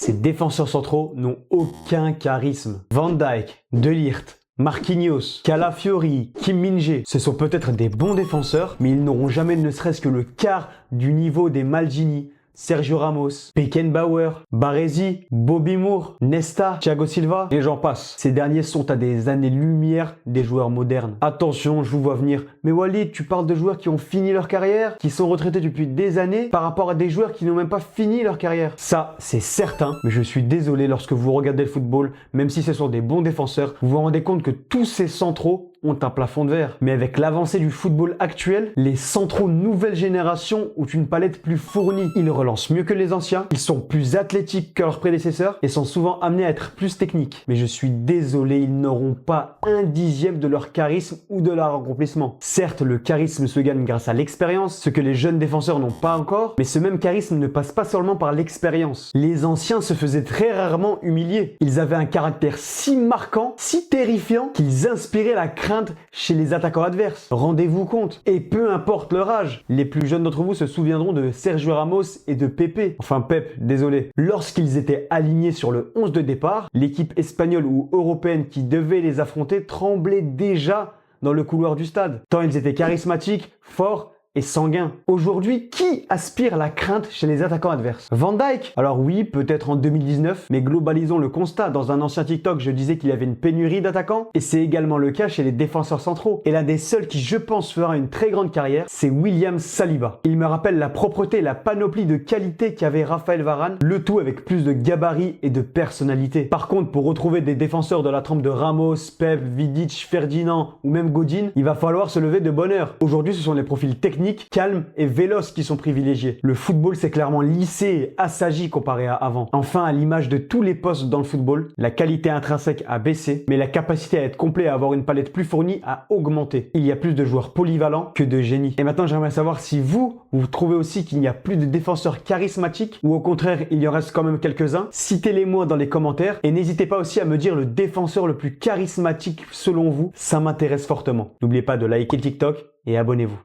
Ces défenseurs centraux n'ont aucun charisme. Van Dijk, De Ligt, Marquinhos, Calafiori, Kim Min-jae, ce sont peut-être des bons défenseurs, mais ils n'auront jamais ne serait-ce que le quart du niveau des Maldini, Sergio Ramos, Beckenbauer, Baresi, Bobby Moore, Nesta, Thiago Silva, et j'en passe. Ces derniers sont à des années-lumière des joueurs modernes. Attention, je vous vois venir. Mais Walid, tu parles de joueurs qui ont fini leur carrière, qui sont retraités depuis des années, par rapport à des joueurs qui n'ont même pas fini leur carrière. Ça, c'est certain, mais je suis désolé, lorsque vous regardez le football, même si ce sont des bons défenseurs, vous vous rendez compte que tous ces centraux ont un plafond de verre. Mais avec l'avancée du football actuel, les centraux nouvelle génération ont une palette plus fournie. Ils relancent mieux que les anciens, ils sont plus athlétiques que leurs prédécesseurs et sont souvent amenés à être plus techniques. Mais je suis désolé, ils n'auront pas un dixième de leur charisme ou de leur accomplissement. Certes, le charisme se gagne grâce à l'expérience, ce que les jeunes défenseurs n'ont pas encore, mais ce même charisme ne passe pas seulement par l'expérience. Les anciens se faisaient très rarement humilier. Ils avaient un caractère si marquant, si terrifiant, qu'ils inspiraient la crainte chez les attaquants adverses. Rendez-vous compte. Et peu importe leur âge, les plus jeunes d'entre vous se souviendront de Sergio Ramos et de Pepe. Enfin Pep, désolé. Lorsqu'ils étaient alignés sur le 11 de départ, l'équipe espagnole ou européenne qui devait les affronter tremblait déjà dans le couloir du stade. Tant ils étaient charismatiques, forts et sanguin. Aujourd'hui, qui aspire à la crainte chez les attaquants adverses? Van Dijk? Alors oui, peut-être en 2019, mais globalisons le constat. Dans un ancien TikTok, je disais qu'il y avait une pénurie d'attaquants, et c'est également le cas chez les défenseurs centraux. Et l'un des seuls qui, je pense, fera une très grande carrière, c'est William Saliba. Il me rappelle la propreté et la panoplie de qualité qu'avait Raphaël Varane, le tout avec plus de gabarit et de personnalité. Par contre, pour retrouver des défenseurs de la trempe de Ramos, Pep, Vidic, Ferdinand ou même Godin, il va falloir se lever de bonne heure. Aujourd'hui, ce sont les profils techniques, calmes et véloces qui sont privilégiés. Le football s'est clairement lissé et assagi comparé à avant. Enfin, à l'image de tous les postes dans le football, la qualité intrinsèque a baissé, mais la capacité à être complet et à avoir une palette plus fournie a augmenté. Il y a plus de joueurs polyvalents que de génies. Et maintenant, j'aimerais savoir si vous trouvez aussi qu'il n'y a plus de défenseurs charismatiques ou au contraire, il y en reste quand même quelques-uns. Citez-les-moi dans les commentaires et n'hésitez pas aussi à me dire le défenseur le plus charismatique selon vous. Ça m'intéresse fortement. N'oubliez pas de liker TikTok et abonnez-vous.